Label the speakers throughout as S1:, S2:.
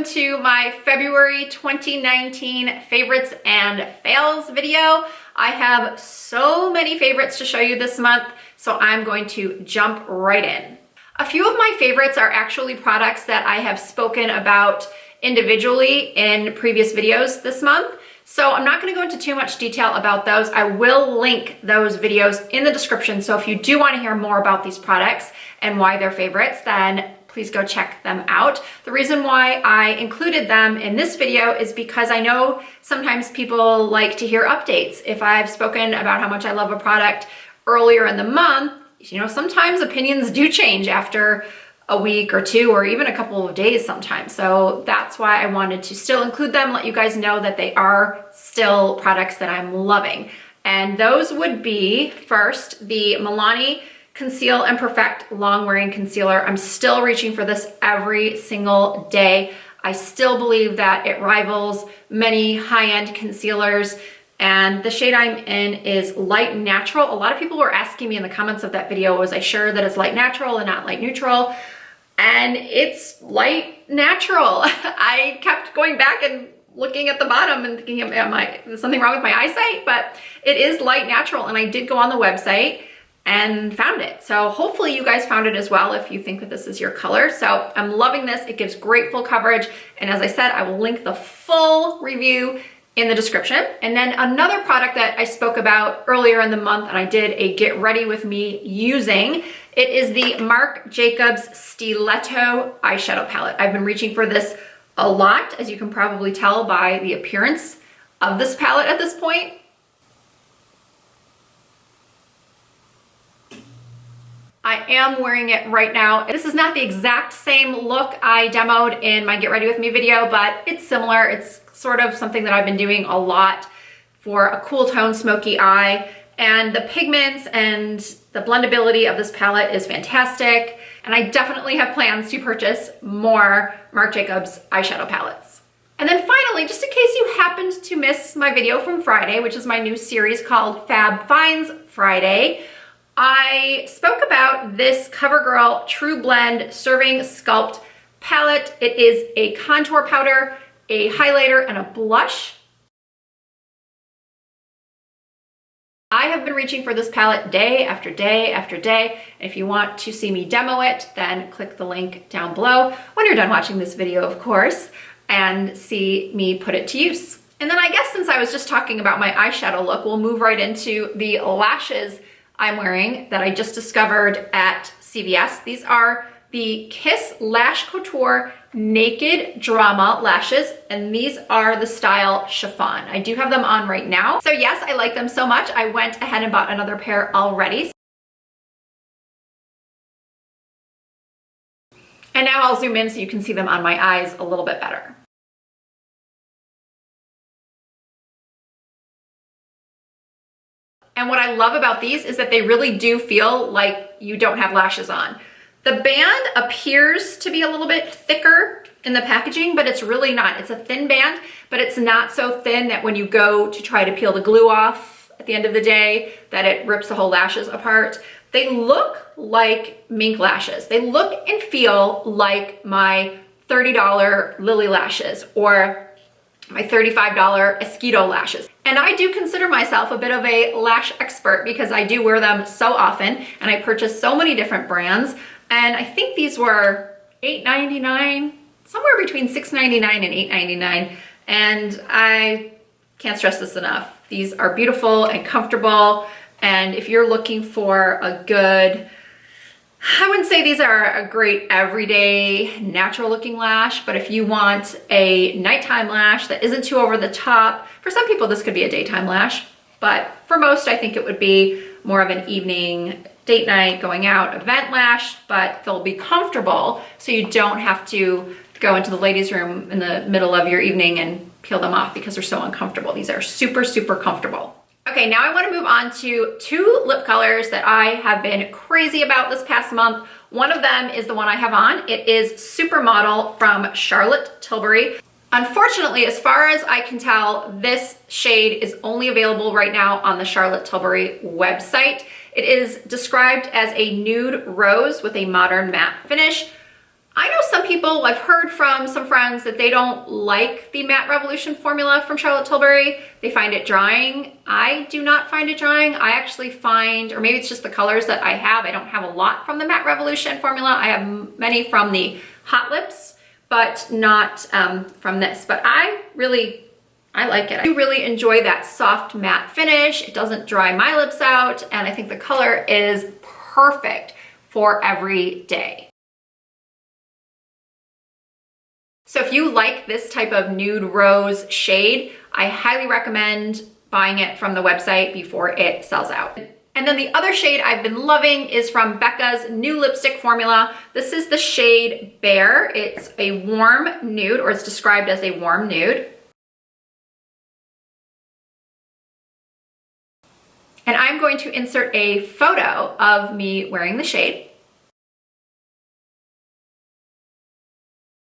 S1: welcome to my February 2019 favorites and fails video. I have so many favorites to show you this month, so I'm going to jump right in. A few of my favorites are actually products that I have spoken about individually in previous videos this month, so I'm not going to go into too much detail about those. I will link those videos in the description, so if you do want to hear more about these products and why they're favorites, then please go check them out. The reason why I included them in this video is because I know sometimes people like to hear updates. If I've spoken about how much I love a product earlier in the month, you know, sometimes opinions do change after a week or two or even a couple of days sometimes. So that's why I wanted to still include them, let you guys know that they are still products that I'm loving. And those would be, first, the Milani Conceal and Perfect Long Wearing Concealer. I'm still reaching for this every single day. I still believe that it rivals many high-end concealers, and the shade I'm in is Light Natural. A lot of people were asking me in the comments of that video, was I sure that it's light natural and not light neutral? And it's light natural. I kept going back and looking at the bottom and thinking, is something wrong with my eyesight? But it is light natural, and I did go on the website and found it. So hopefully you guys found it as well if you think that this is your color. So I'm loving this. It gives great full coverage. And as I said, I will link the full review in the description. And then another product that I spoke about earlier in the month, and I did a get ready with me using, it is the Marc Jacobs Stiletto Eyeshadow Palette. I've been reaching for this a lot, as you can probably tell by the appearance of this palette at this point. I am wearing it right now. This is not the exact same look I demoed in my Get Ready With Me video, but it's similar. It's sort of something that I've been doing a lot for a cool tone smoky eye. And the pigments and the blendability of this palette is fantastic. And I definitely have plans to purchase more Marc Jacobs eyeshadow palettes. And then finally, just in case you happened to miss my video from Friday, which is my new series called Fab Finds Friday, I spoke about this CoverGirl True Blend Serving Sculpt palette. It is a contour powder, a highlighter, and a blush. I have been reaching for this palette day after day after day. If you want to see me demo it, then click the link down below when you're done watching this video, of course, and see me put it to use. And then I guess since I was just talking about my eyeshadow look, we'll move right into the lashes I'm wearing that I just discovered at CVS. These are the Kiss Lash Couture Naked Drama lashes, and these are the style Chiffon. I do have them on right now. So yes, I like them so much, I went ahead and bought another pair already. And now I'll zoom in so you can see them on my eyes a little bit better. And what I love about these is that they really do feel like you don't have lashes on. The band appears to be a little bit thicker in the packaging, but it's really not. It's a thin band, but it's not so thin that when you go to try to peel the glue off at the end of the day, that it rips the whole lashes apart. They look like mink lashes. They look and feel like my $30 Lily lashes or my $35 Esquito lashes. And I do consider myself a bit of a lash expert because I do wear them so often and I purchase so many different brands. And I think these were $8.99, somewhere between $6.99 and $8.99. And I can't stress this enough. These are beautiful and comfortable. And if you're looking for a good, I wouldn't say these are a great everyday natural looking lash, but if you want a nighttime lash that isn't too over the top, for some people this could be a daytime lash, but for most I think it would be more of an evening, date night, going out event lash, but they'll be comfortable so you don't have to go into the ladies' room in the middle of your evening and peel them off because they're so uncomfortable. These are super, super comfortable. Okay, now I want to move on to two lip colors that I have been crazy about this past month. One of them is the one I have on. It is Supermodel from Charlotte Tilbury. Unfortunately, as far as I can tell, this shade is only available right now on the Charlotte Tilbury website. It is described as a nude rose with a modern matte finish. I know some people, I've heard from some friends that they don't like the Matte Revolution formula from Charlotte Tilbury. They find it drying. I do not find it drying. I actually find, or maybe it's just the colors that I have. I don't have a lot from the Matte Revolution formula. I have many from the Hot Lips, but not from this. But I like it. I do really enjoy that soft matte finish. It doesn't dry my lips out, and I think the color is perfect for every day. So if you like this type of nude rose shade, I highly recommend buying it from the website before it sells out. And then the other shade I've been loving is from Becca's new lipstick formula. This is the shade Bear. It's a warm nude, or it's described as a warm nude. And I'm going to insert a photo of me wearing the shade.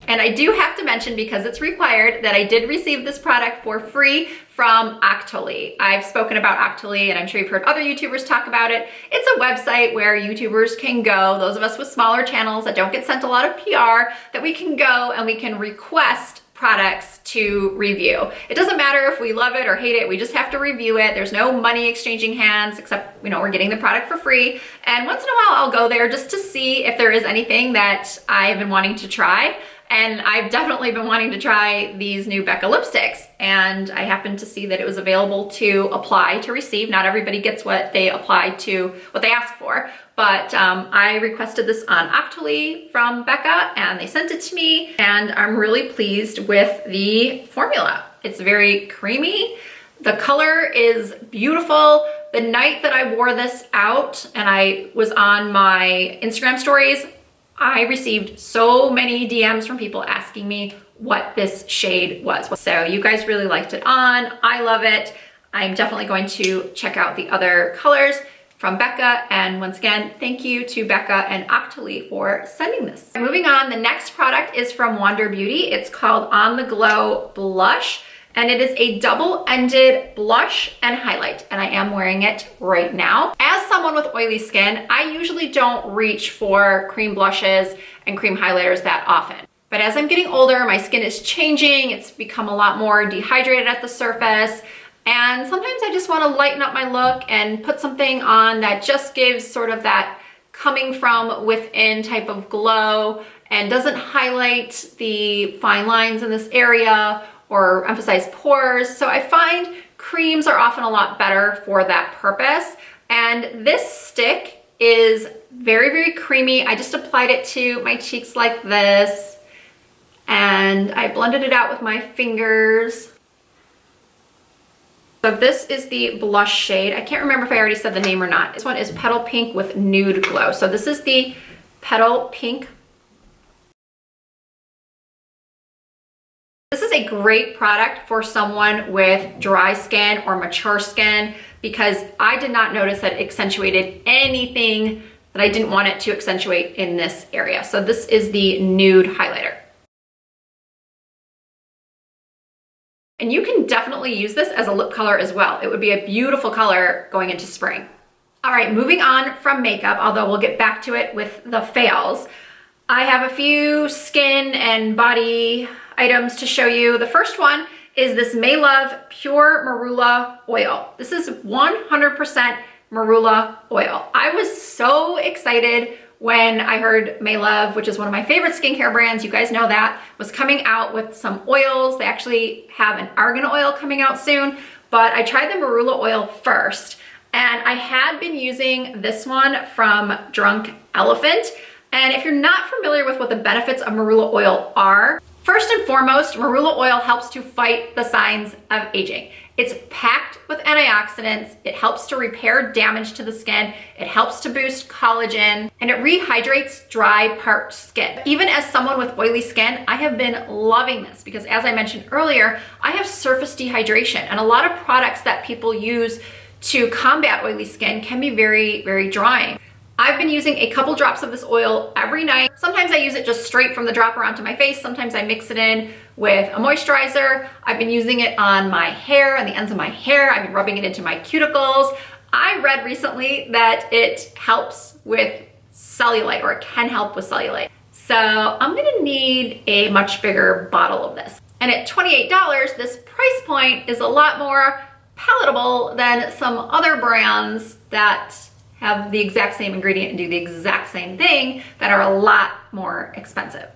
S1: And I do have to mention, because it's required, that I did receive this product for free from Octoly. I've spoken about Octoly, and I'm sure you've heard other YouTubers talk about it. It's a website where YouTubers can go, those of us with smaller channels that don't get sent a lot of PR, that we can go and we can request products to review. It doesn't matter if we love it or hate it, we just have to review it. There's no money exchanging hands, except, you know, we're getting the product for free. And once in a while I'll go there just to see if there is anything that I've been wanting to try. And I've definitely been wanting to try these new Becca lipsticks, and I happened to see that it was available to apply to receive. Not everybody gets what they apply to, what they ask for, but I requested this on Octoly from Becca, and they sent it to me, and I'm really pleased with the formula. It's very creamy. The color is beautiful. The night that I wore this out and I was on my Instagram stories, I received so many DMs from people asking me what this shade was. So you guys really liked it on. I love it. I'm definitely going to check out the other colors from Becca. And once again, thank you to Becca and Octoly for sending this. Moving on, the next product is from Wander Beauty. It's called On the Glow Blush, and it is a double-ended blush and highlight, and I am wearing it right now. As someone with oily skin, I usually don't reach for cream blushes and cream highlighters that often. But as I'm getting older, my skin is changing. It's become a lot more dehydrated at the surface, and sometimes I just want to lighten up my look and put something on that just gives sort of that coming from within type of glow and doesn't highlight the fine lines in this area or emphasize pores. So I find creams are often a lot better for that purpose. And this stick is very, very creamy. I just applied it to my cheeks like this, and I blended it out with my fingers. So this is the blush shade. I can't remember if I already said the name or not. This one is Petal Pink with Nude Glow. So this is the Petal Pink. This is a great product for someone with dry skin or mature skin, because I did not notice that it accentuated anything that I didn't want it to accentuate in this area. So this is the nude highlighter. And you can definitely use this as a lip color as well. It would be a beautiful color going into spring. All right, moving on from makeup, although we'll get back to it with the fails. I have a few skin and body items to show you. The first one is this Maelove Pure Marula Oil. This is 100% Marula oil. I was so excited when I heard Maelove, which is one of my favorite skincare brands, you guys know that, was coming out with some oils. They actually have an argan oil coming out soon, but I tried the Marula oil first, and I had been using this one from Drunk Elephant. And if you're not familiar with what the benefits of Marula oil are, first and foremost, Marula oil helps to fight the signs of aging. It's packed with antioxidants, it helps to repair damage to the skin, it helps to boost collagen, and it rehydrates dry, parched skin. Even as someone with oily skin, I have been loving this because, as I mentioned earlier, I have surface dehydration, and a lot of products that people use to combat oily skin can be very, very drying. I've been using a couple drops of this oil every night. Sometimes I use it just straight from the dropper onto my face. Sometimes I mix it in with a moisturizer. I've been using it on my hair, on the ends of my hair. I've been rubbing it into my cuticles. I read recently that it helps with cellulite, or it can help with cellulite. So I'm gonna need a much bigger bottle of this. And at $28, this price point is a lot more palatable than some other brands that have the exact same ingredient and do the exact same thing that are a lot more expensive.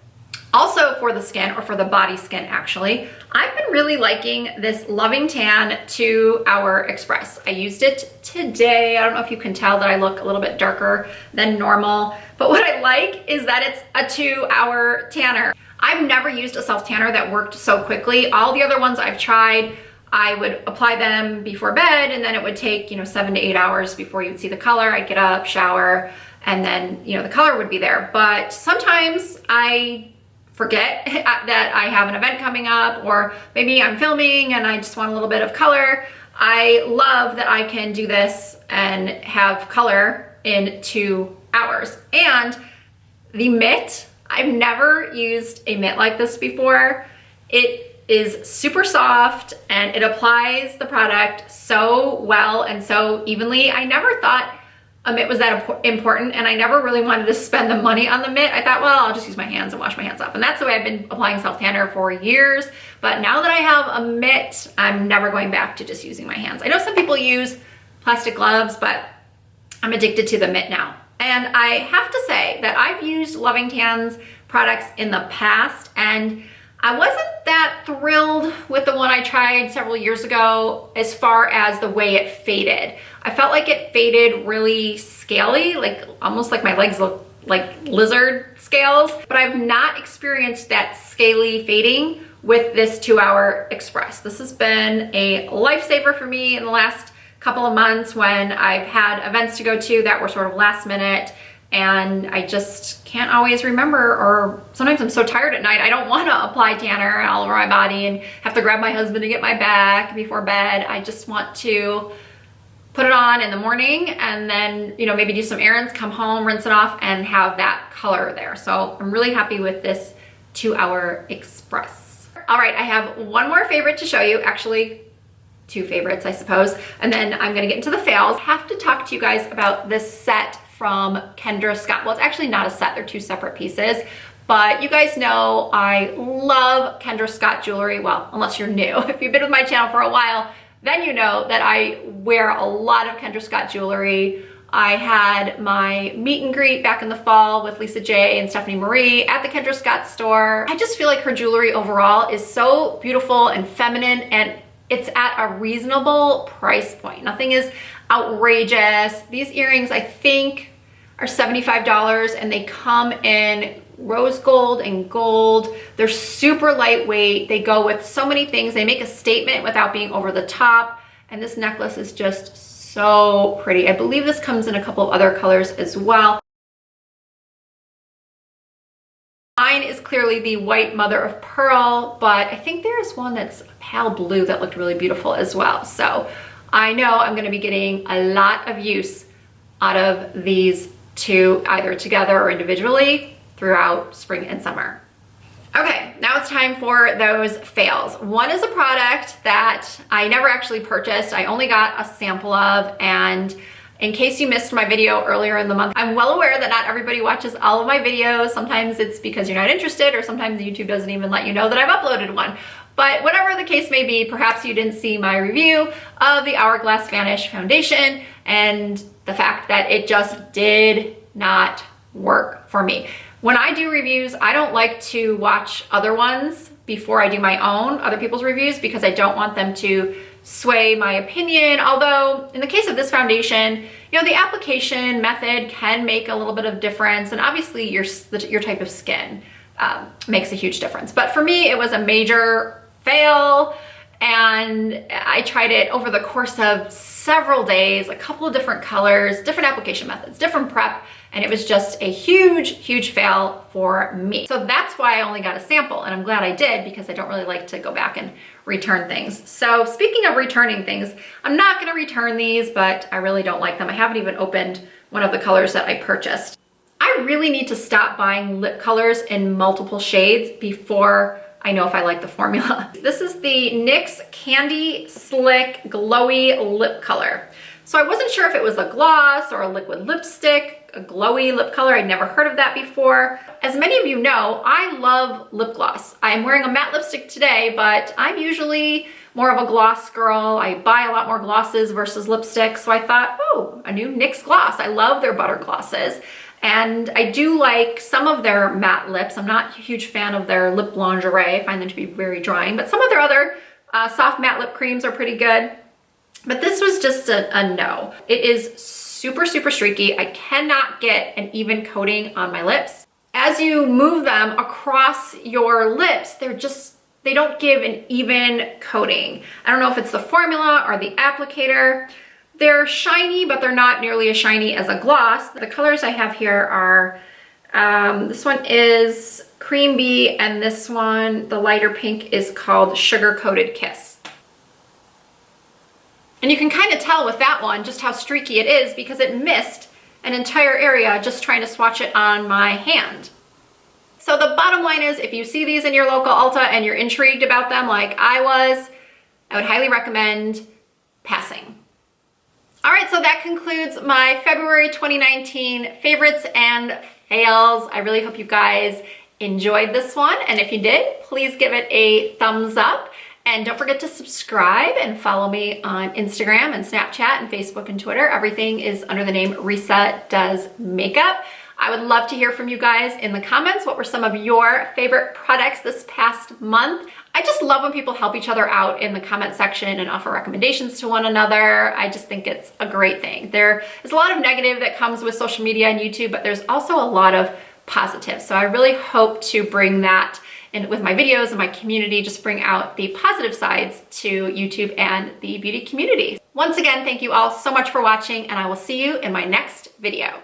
S1: Also for the skin, or for the body skin actually, I've been really liking this Loving Tan 2 Hour Express. I used it today. I don't know if you can tell that I look a little bit darker than normal, but what I like is that it's a 2-hour tanner. I've never used a self tanner that worked so quickly. All the other ones I've tried, I would apply them before bed and then it would take, 7 to 8 hours before you'd see the color. I'd get up, shower, and then, the color would be there. But sometimes I forget that I have an event coming up, or maybe I'm filming and I just want a little bit of color. I love that I can do this and have color in 2 hours. And the mitt, I've never used a mitt like this before. It is super soft and it applies the product so well and so evenly. I never thought a mitt was that important, and I never really wanted to spend the money on the mitt. I thought, well, I'll just use my hands and wash my hands off. And that's the way I've been applying self tanner for years. But now that I have a mitt, I'm never going back to just using my hands. I know some people use plastic gloves, but I'm addicted to the mitt now. And I have to say that I've used Loving Tan's products in the past, and I wasn't that thrilled with the one I tried several years ago as far as the way it faded. I felt like it faded really scaly, like almost like my legs look like lizard scales, but I've not experienced that scaly fading with this 2 Hour Express. This has been a lifesaver for me in the last couple of months when I've had events to go to that were sort of last minute, and I just can't always remember, or sometimes I'm so tired at night I don't want to apply tanner all over my body and have to grab my husband to get my back before bed. I just want to put it on in the morning and then, maybe do some errands, come home, rinse it off, and have that color there. So I'm really happy with this 2 Hour Express. All right, I have one more favorite to show you, actually 2 favorites, I suppose, and then I'm gonna get into the fails. I have to talk to you guys about this set from Kendra Scott. Well, it's actually not a set, they're 2 separate pieces, but you guys know I love Kendra Scott jewelry. Well, unless you're new. If you've been with my channel for a while, then you know that I wear a lot of Kendra Scott jewelry. I had my meet and greet back in the fall with Lisa J and Stephanie Marie at the Kendra Scott store. I just feel like her jewelry overall is so beautiful and feminine, and it's at a reasonable price point. Nothing is outrageous. These earrings, I think, are $75, and they come in rose gold and gold. They're super lightweight. They go with so many things. They make a statement without being over the top. And this necklace is just so pretty. I believe this comes in a couple of other colors as well. Mine is clearly the white mother of pearl, but I think there's one that's pale blue that looked really beautiful as well. So I know I'm gonna be getting a lot of use out of these 2, either together or individually, throughout spring and summer. Okay, now it's time for those fails. One is a product that I never actually purchased. I only got a sample of, and in case you missed my video earlier in the month, I'm well aware that not everybody watches all of my videos. Sometimes it's because you're not interested, or sometimes YouTube doesn't even let you know that I've uploaded one. But whatever the case may be, perhaps you didn't see my review of the Hourglass Vanish Foundation and the fact that it just did not work for me. When I do reviews, I don't like to watch other ones before I do my own, other people's reviews, because I don't want them to sway my opinion. Although in the case of this foundation, the application method can make a little bit of difference, and obviously your type of skin makes a huge difference. But for me, it was a major fail, and I tried it over the course of several days, a couple of different colors, different application methods, different prep, and it was just a huge, huge fail for me. So that's why I only got a sample, and I'm glad I did, because I don't really like to go back and return things. So speaking of returning things, I'm not gonna return these, but I really don't like them. I haven't even opened one of the colors that I purchased. I really need to stop buying lip colors in multiple shades before I know if I like the formula. This is the NYX Candy Slick Glowy Lip Color. So I wasn't sure if it was a gloss or a liquid lipstick. a glowy lip color. I'd never heard of that before. As many of you know, I love lip gloss. I'm wearing a matte lipstick today, but I'm usually more of a gloss girl. I buy a lot more glosses versus lipsticks. So I thought, oh, a new NYX gloss. I love their butter glosses. And I do like some of their matte lips. I'm not a huge fan of their lip lingerie. I find them to be very drying, but some of their other soft matte lip creams are pretty good. But this was just a no. It is super, super streaky. I cannot get an even coating on my lips. As you move them across your lips, they don't give an even coating. I don't know if it's the formula or the applicator. They're shiny, but they're not nearly as shiny as a gloss. The colors I have here are, this one is Cream Bee, and this one, the lighter pink, is called Sugar Coated Kiss. And you can kind of tell with that one just how streaky it is because it missed an entire area just trying to swatch it on my hand. So the bottom line is, if you see these in your local Ulta and you're intrigued about them like I was, I would highly recommend passing. All right, so that concludes my February 2019 favorites and fails. I really hope you guys enjoyed this one. And if you did, please give it a thumbs up. And don't forget to subscribe and follow me on Instagram and Snapchat and Facebook and Twitter. Everything is under the name Risa Does Makeup. I would love to hear from you guys in the comments. What were some of your favorite products this past month? I just love when people help each other out in the comment section and offer recommendations to one another. I just think it's a great thing. There is a lot of negative that comes with social media and YouTube, but there's also a lot of positive. So I really hope to bring that in with my videos and my community, just bring out the positive sides to YouTube and the beauty community. Once again, thank you all so much for watching, and I will see you in my next video.